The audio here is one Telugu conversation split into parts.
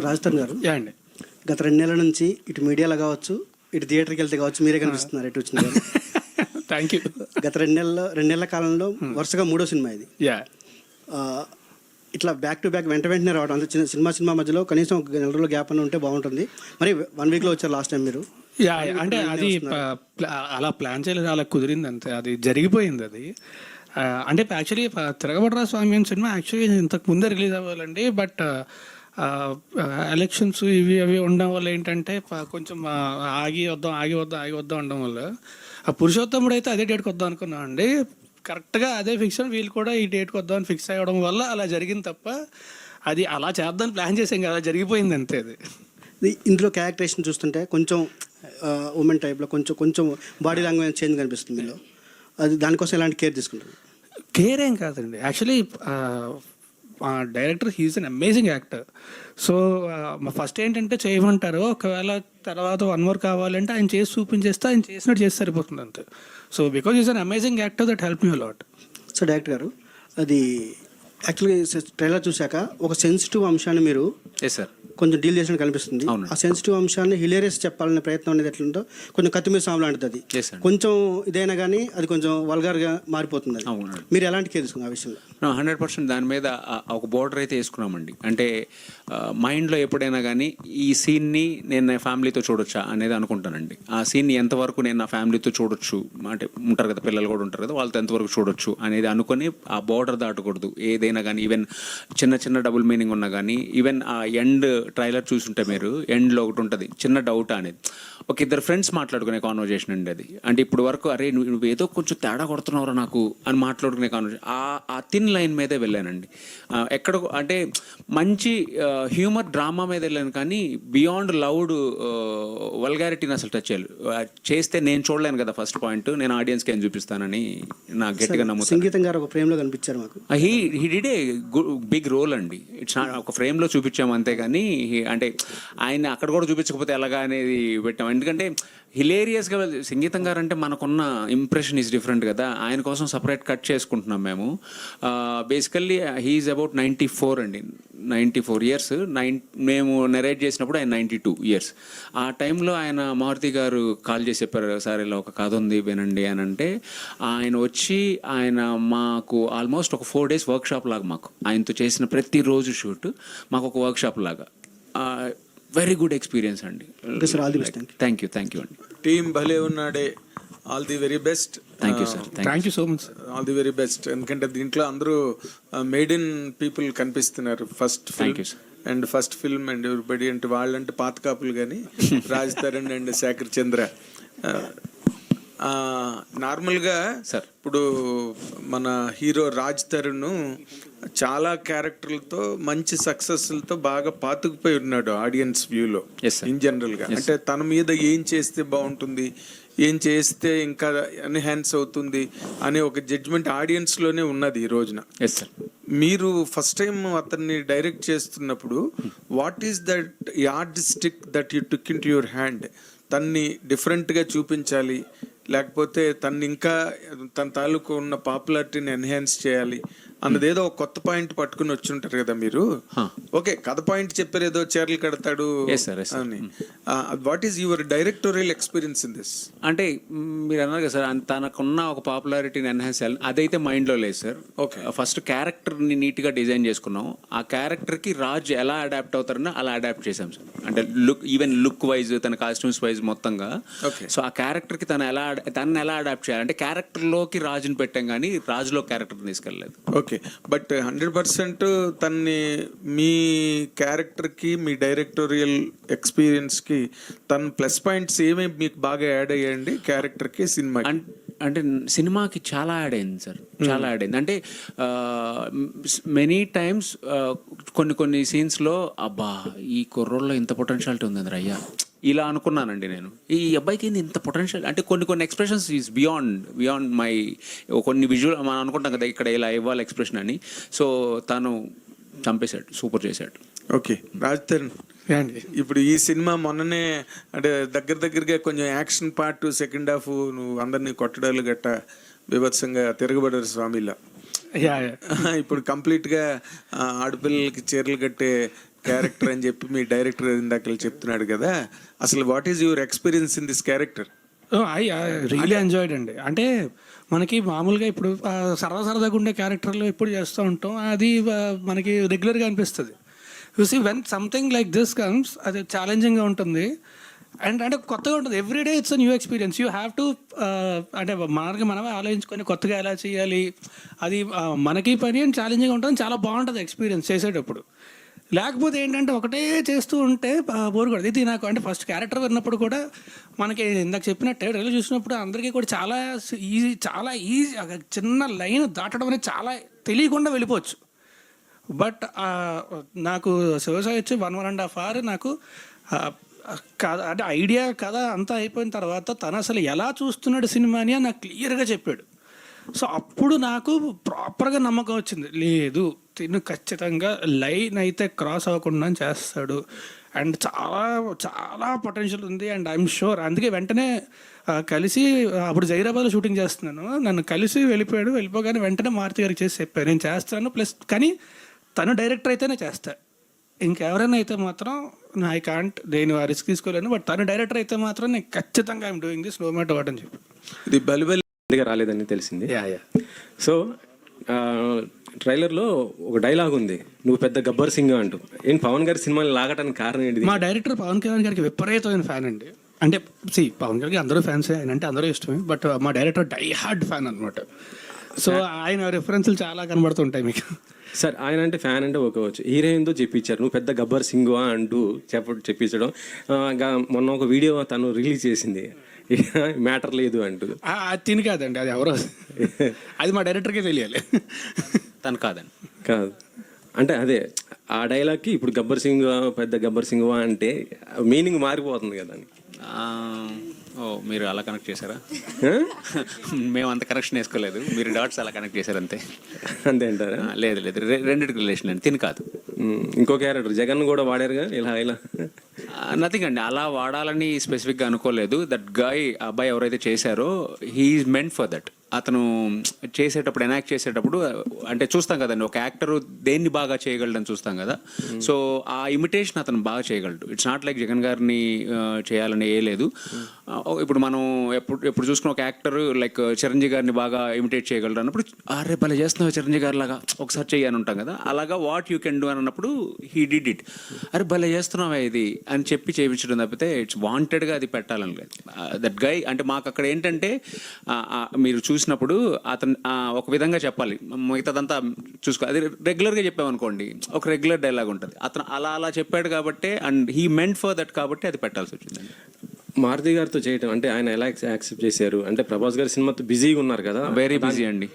రాజస్థాన్ గారు, యా అండి. గత 2 నెలల నుంచి ఇటు మీడియాలో కావచ్చు, ఇటు థియేటర్కి వెళ్తే కావచ్చు, మీరే కనిపిస్తున్నారు ఎటు వచ్చిన గారు. Thank you. గత 2 నెలల కాలంలో వరుసగా 3వ సినిమా ఇది. యా ఇట్లా బ్యాక్ టు బ్యాక్ వెంటనే రావడం, అంత చిన్న సినిమా మధ్యలో కనీసం ఒక నెల రోజుల గ్యాప్ అని ఉంటే బాగుంటుంది. మరి 1 వీక్లో వచ్చారు లాస్ట్ టైం మీరు. యా అంటే అది అలా ప్లాన్ చేయలేదు, అలా కుదిరింది అంతే, అది జరిగిపోయింది అది. అంటే యాక్చువల్లీ తిరగబడరా స్వామి అని సినిమా యాక్చువల్లీ ఇంతకు ముందే రిలీజ్ అవ్వాలండి. బట్ ఎలక్షన్స్ ఇవి అవి ఉండడం వల్ల ఏంటంటే కొంచెం ఆగి వద్దాం ఉండడం వల్ల ఆ పురుషోత్తముడు అయితే అదే డేట్కి వద్దాం అనుకున్నాం అండి. కరెక్ట్గా అదే ఫిక్స్ అని వీళ్ళు కూడా ఈ డేట్కి వద్దామని ఫిక్స్ అవ్వడం వల్ల అలా జరిగింది తప్ప అది అలా చేద్దామని ప్లాన్ చేసాం కదా, జరిగిపోయింది అంతే. అది ఇందులో క్యారెక్టరేషన్ చూస్తుంటే కొంచెం ఉమెన్ టైప్లో కొంచెం బాడీ లాంగ్వేజ్ చేంజ్ కనిపిస్తుంది మీలో. అది దానికోసం ఎలాంటి కేర్ తీసుకుంటారు? కేర్ ఏం కాదండి, actually director he's an amazing actor. So first ఏంటంటే చేయమంటారు, ఒకవేళ తర్వాత 1 more కావాలంటే ఆయన చేసి చూపించేస్తే ఆయన చేసినట్టు చేసి సరిపోతుంది అంతే. So because is an amazing actor that help me a lot. So director గారు, అది యాక్చువల్గా ట్రైలర్ చూశాక ఒక సెన్సిటివ్ అంశాన్ని మీరు కొంచెం డీల్ చేసినట్టు కనిపిస్తుంది. ఆ సెన్సిటివ్ అంశాన్ని హిలేరియస్ చెప్పాలనే ప్రయత్నం అనేది ఎట్లుందో, కొంచెం కత్తిమీద సాము లాంటిది. అది కొంచెం ఇదైనా కానీ అది కొంచెం వల్గర్గా మారిపోతుంది. మీరు ఎలాంటి కేర్ తీసుకున్నారు ఆ విషయంలో? 100% దాని మీద ఒక బోర్డర్ అయితే వేసుకున్నామండి. అంటే మైండ్లో ఎప్పుడైనా కానీ ఈ సీన్ని నేను నా ఫ్యామిలీతో చూడొచ్చా అనేది అనుకుంటానండి. ఆ సీన్ని ఎంతవరకు నేను నా ఫ్యామిలీతో చూడొచ్చు, అంటే ఉంటారు కదా పిల్లలు కూడా ఉంటారు కదా, వాళ్ళతో ఎంతవరకు చూడొచ్చు అనేది అనుకొని ఆ బోర్డర్ దాటకూడదు. ఏదైనా కానీ ఈవెన్ చిన్న డబుల్ మీనింగ్ ఉన్నా కానీ, ఈవెన్ ఆ ఎండ్ ట్రైలర్ చూసుంటే మీరు ఎండ్లో ఒకటి ఉంటుంది చిన్న డౌట్ అనేది, ఒక 2 ఫ్రెండ్స్ మాట్లాడుకునే కాన్వర్జేషన్ అండి అది. అంటే ఇప్పుడు వరకు అరే నువ్వు ఏదో కొంచెం తేడా కొడుతున్నావురా నాకు అని మాట్లాడుకునే కాన్వర్జేషన్, ఆ థిన్ లైన్ మీదే వెళ్ళానండి. ఎక్కడ అంటే మంచి హ్యూమర్ డ్రామా మీద వెళ్ళాను కానీ బియాండ్ లౌడ్ వల్గారిటీని అసలు టచ్ చేస్తే నేను చూడలేను కదా. ఫస్ట్ పాయింట్, నేను ఆడియన్స్కి ఏం చూపిస్తానని నాకు గట్టిగా నమ్ముతాను. సంగీతం గారు ఒక ఫ్రేమ్లో కనిపించారు మాకు. He did a big role అండి. ఇట్స్ ఒక ఫ్రేమ్లో చూపించాము అంతే కానీ, అంటే ఆయన అక్కడ కూడా చూపించకపోతే ఎలాగా అనేది పెట్టాము. ఎందుకంటే హిలేరియస్గా సంగీతం గారు అంటే మనకున్న ఇంప్రెషన్ ఈజ్ డిఫరెంట్ కదా, ఆయన కోసం సపరేట్ కట్ చేసుకుంటున్నాం మేము. బేసికల్లీ హీఈస్ అబౌట్ 94 అండి, 94 years. మేము నెరేట్ చేసినప్పుడు ఆయన 92 years. ఆ టైంలో ఆయన మారుతి గారు కాల్ చేసి చెప్పారు, సార్ ఇలా ఒక కథ ఉంది వినండి అని అంటే, ఆయన వచ్చి ఆయన మాకు ఆల్మోస్ట్ ఒక 4 days వర్క్షాప్ లాగా, మాకు ఆయనతో చేసిన ప్రతిరోజు షూట్ మాకు ఒక వర్క్షాప్ లాగా. వెరీ గుడ్ ఎక్స్పీరియన్స్ అండి. థ్యాంక్ యూ అండి. టీమ్ భలే ఉన్నాడే, all the very best. Thank you sir, thank you so much. All the very best. ఎందుకంటే దీంట్లో అందరూ మేడ్ ఇన్ పీపుల్ కనిపిస్తున్నారు. ఫస్ట్ ఫిల్మ్ అండ్ ఎవరిబడి అంటే వాళ్ళంటే పాత కాపులు కానీ రాజ్ తరుణ్ అండ్ శేఖర్ చంద్ర. నార్మల్గా సార్ ఇప్పుడు మన హీరో రాజ్ తరుణ్ చాలా క్యారెక్టర్లతో మంచి సక్సెస్లతో బాగా పాతుకుపోయి ఉన్నాడు ఆడియన్స్ వ్యూలో ఇన్ జనరల్గా. అంటే తన మీద ఏం చేస్తే బాగుంటుంది, ఏం చేస్తే ఇంకా ఎన్హాన్స్ అవుతుంది అనే ఒక జడ్జ్మెంట్ ఆడియన్స్లోనే ఉన్నది ఈ రోజున. మీరు ఫస్ట్ టైం అతన్ని డైరెక్ట్ చేస్తున్నప్పుడు what is that yard stick that you took in to your hand? తన్ని డిఫరెంట్గా చూపించాలి, లేకపోతే తను ఇంకా తన తాలూకు ఉన్న పాపులారిటీని ఎన్హాన్స్ చేయాలి అన్నది ఏదో ఒక కొత్త పాయింట్ పట్టుకుని వచ్చి ఉంటారు కదా మీరు. ఓకే, కథ పాయింట్ చెప్పారు, ఏదో చీరలు కడతాడు అని. What is your directorial experience in this? అంటే మీరు అన్నారు కదా సార్, తనకున్న ఒక పాపులారిటీని ఎన్హాన్స్ చేయాలి, అదైతే మైండ్లో లేదు సార్. ఓకే, ఫస్ట్ క్యారెక్టర్ని నీట్గా డిజైన్ చేసుకున్నాం. ఆ క్యారెక్టర్కి రాజ్ ఎలా అడాప్ట్ అవుతారని అలా అడాప్ట్ చేసాం సార్. అంటే ఈవెన్ లుక్ వైజ్, తన కాస్ట్యూమ్స్ వైజ్ మొత్తంగా. సో ఆ క్యారెక్టర్కి తను ఎలా అడాప్ట్ చేయాలి అంటే క్యారెక్టర్లోకి రాజుని పెట్టాం కానీ రాజులో క్యారెక్టర్ని తీసుకెళ్ళలేదు. ఓకే, బట్ 100% తన్ని మీ క్యారెక్టర్కి, మీ డైరెక్టోరియల్ ఎక్స్పీరియన్స్కి తన ప్లస్ పాయింట్స్ ఏమేమి మీకు బాగా యాడ్ అయ్యాయండి క్యారెక్టర్కి, సినిమా? అంటే సినిమాకి చాలా యాడ్ అయింది సార్, చాలా యాడ్ అయింది. అంటే మెనీ టైమ్స్ కొన్ని సీన్స్లో అబ్బా ఈ కుర్రోళ్ళలో ఇంత పొటెన్షియాలిటీ ఉంది అయ్యా ఇలా అనుకున్నానండి నేను. ఈ అబ్బాయికి ఏంది ఇంత పొటెన్షియల్ అంటే కొన్ని ఎక్స్ప్రెషన్స్ ఈజ్ బియాండ్ మై కొన్ని విజువల్ మనం అనుకుంటాం కదా ఇక్కడ ఇలా ఇవ్వాలి ఎక్స్ప్రెషన్ అని. సో తను చంపేశాడు, సూపర్ చేశాడు. ఓకే, రాజ్ తరుణ్ ఇప్పుడు ఈ సినిమా మొన్ననే అంటే దగ్గరగా కొంచెం యాక్షన్ పార్ట్, సెకండ్ హాఫ్ నువ్వు అందరినీ కొట్టడాలు గట్ట బీభత్సంగా తిరగబడారు స్వామిలా. ఇప్పుడు కంప్లీట్గా ఆడపిల్లలకి చీరలు కట్టే క్యారెక్టర్ అని చెప్పి మీ డైరెక్టర్ ఇందాక చెప్తున్నాడు కదా, అసలు what is your experience in this character? I really enjoyed అండి. అంటే మనకి మామూలుగా ఇప్పుడు సరదాగా ఉండే క్యారెక్టర్లు ఎప్పుడు చేస్తూ ఉంటాం, అది మనకి రెగ్యులర్గా అనిపిస్తుంది. You see when something like this comes, అది ఛాలెంజింగ్గా ఉంటుంది అండ్ అంటే కొత్తగా ఉంటుంది. Everyday it's a new experience. You have to అంటే మనమే ఆలోచించుకొని కొత్తగా ఎలా చేయాలి, అది మనకి పని అని ఛాలెంజింగ్గా ఉంటుంది. చాలా బాగుంటుంది ఎక్స్పీరియన్స్ చేసేటప్పుడు. లేకపోతే ఏంటంటే ఒకటే చేస్తూ ఉంటే బోర్ కొడుతుంది. ఇది నాకు అంటే ఫస్ట్ క్యారెక్టర్ విన్నప్పుడు కూడా మనకి ఇందాక చెప్పినట్టే ట్రైలర్ చూసినప్పుడు అందరికీ కూడా చాలా ఈజీ చిన్న లైన్ దాటడం అనేది చాలా తెలియకుండా వెళ్ళిపోవచ్చు. బట్ నాకు శివసాయి వచ్చి 1.5 hour నాకు కథ అంటే ఐడియా కథ అంతా అయిపోయిన తర్వాత తను అసలు ఎలా చూస్తున్నాడు సినిమాని అని నాకు క్లియర్గా చెప్పాడు. సో అప్పుడు నాకు ప్రాపర్గా నమ్మకం వచ్చింది, లేదు తిను ఖచ్చితంగా లైన్ అయితే క్రాస్ అవ్వకుండా చేస్తాడు అండ్ చాలా చాలా పొటెన్షియల్ ఉంది అండ్ ఐఎమ్ షూర్. అందుకే వెంటనే కలిసి అప్పుడు జైరాబాద్లో షూటింగ్ చేస్తున్నాను, నన్ను కలిసి వెళ్ళిపోగానే వెంటనే మారుతి గారికి చేసి చెప్పాను నేను చేస్తాను, ప్లస్ కానీ తను డైరెక్టర్ అయితేనే చేస్తా, ఇంకెవరైనా అయితే మాత్రం ఐ కాంట్, నేను ఆ రిస్క్ తీసుకోలేను, బట్ తను డైరెక్టర్ అయితే మాత్రం నేను ఖచ్చితంగా I'm doing this no matter what అని చెప్పి. ఇది బలిబలి రాలేదని తెలిసింది. సో ట్రైలర్లో ఒక డైలాగ్ ఉంది, నువ్వు పెద్ద గబ్బర్ సింగ్ అంటూ. ఏంటి పవన్ గారి సినిమాని లాగటానికి కారణం ఏంటి? మా డైరెక్టర్ పవన్ కళ్యాణ్ గారికి విపరీతమైన ఫ్యాన్ అండి. అంటే పవన్ గారికి అందరూ ఫ్యాన్స్, ఆయన అంటే అందరూ ఇష్టమే, బట్ మా డైరెక్టర్ డై హార్డ్ ఫ్యాన్ అనమాట. సో ఆయన రెఫరెన్స్లు చాలా కనబడుతుంటాయి మీకు. సార్ ఆయన అంటే ఫ్యాన్ అంటే ఒకేవచ్చు, హీరోయిన్తో చెప్పించారు నువ్వు పెద్ద గబ్బర్ సింగ్ అంటూ చెప్పించడం. మొన్న ఒక వీడియో తను రిలీజ్ చేసింది, మ్యాటర్ లేదు అంటూ. అది తిని కాదండి, అది ఎవరో అది మా డైరెక్టర్కే తెలియాలి, తను కాదండి. కాదు అంటే అదే ఆ డైలాగ్కి ఇప్పుడు గబ్బర్ సింగ్ పెద్ద గబ్బర్ సింగ్ అంటే మీనింగ్ మారిపోతుంది కదా. ఓ మీరు అలా కనెక్ట్ చేశారా? మేము అంత కనెక్షన్ వేసుకోలేదు, మీరు డాట్స్ అలా కనెక్ట్ చేశారు అంతే. అంతే అంటారా? లేదు రెండింటికి రిలేషన్ అండి, తిని కాదు. ఇంకో క్యారెక్టర్ జగన్ కూడా వాడారుగా ఇలా నథింగ్ అండి, అలా వాడాలని స్పెసిఫిక్గా అనుకోలేదు. దట్ గాయ్ అబ్బాయి ఎవరైతే చేశారో హీఈస్ మెంట్ ఫర్ దట్. అతను చేసేటప్పుడు ఎనాక్ట్ చేసేటప్పుడు అంటే చూస్తాం కదండి, ఒక యాక్టర్ దేన్ని బాగా చేయగలడని చూస్తాం కదా. సో ఆ ఇమిటేషన్ అతను బాగా చేయగలడు. ఇట్స్ నాట్ లైక్ జగన్ గారిని చేయాలని ఏ లేదు. ఇప్పుడు మనం ఎప్పుడు చూసుకున్న ఒక యాక్టర్ లైక్ చిరంజీవి గారిని బాగా ఇమిటేట్ చేయగలడు అన్నప్పుడు అరే భలే చేస్తున్నావు చిరంజీవి గారి లాగా ఒకసారి చెయ్యి అని ఉంటాం కదా. అలాగా వాట్ యూ కెన్ డూ అని అన్నప్పుడు హీ డిడ్ ఇట్. అరే భలే చేస్తున్నావా ఇది అని చెప్పి చేయించడం తప్పితే ఇట్స్ వాంటెడ్గా అది పెట్టాలని లేదు. దట్ గై అంటే మాకు అక్కడ ఏంటంటే మీరు చూసినప్పుడు అతను ఒక విధంగా చెప్పాలి, మిగతాదంతా చూసుకో. అది రెగ్యులర్గా చెప్పామనుకోండి ఒక రెగ్యులర్ డైలాగ్ ఉంటుంది, అతను అలా చెప్పాడు కాబట్టి and he meant for that కాబట్టి అది పెట్టాల్సి వచ్చిందండి. మారుతి గారితో చేయటం అంటే ఆయన ఎలా యాక్సెప్ట్ చేశారు? అంటే ప్రభాస్ గారి సినిమాతో బిజీగా ఉన్నారు కదా. వెరీ బిజీ అండి.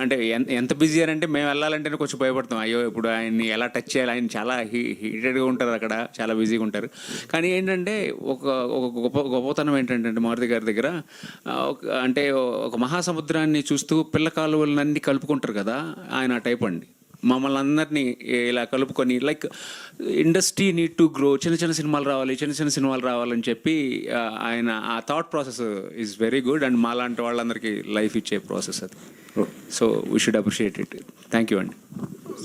అంటే ఎంత బిజీ అని అంటే మేము వెళ్ళాలంటేనే కొంచెం భయపడతాం, అయ్యో ఇప్పుడు ఆయన్ని ఎలా టచ్ చేయాలి, ఆయన చాలా హీటెడ్గా ఉంటారు అక్కడ, చాలా బిజీగా ఉంటారు. కానీ ఏంటంటే ఒక గొప్పతనం ఏంటంటే మారుతి గారి దగ్గర అంటే ఒక మహాసముద్రాన్ని చూస్తూ పిల్ల కాలువలన్నీ కలుపుకుంటారు కదా, ఆయన టైప్ అండి. మమ్మల్ని అందరినీ ఇలా కలుపుకొని like industry need to grow, చిన్న సినిమాలు రావాలని చెప్పి ఆయన ఆ thought process is very good and మాలాంటి వాళ్ళందరికీ లైఫ్ ఇచ్చే ప్రాసెస్ అది. So we should appreciate it. Thank you అండి.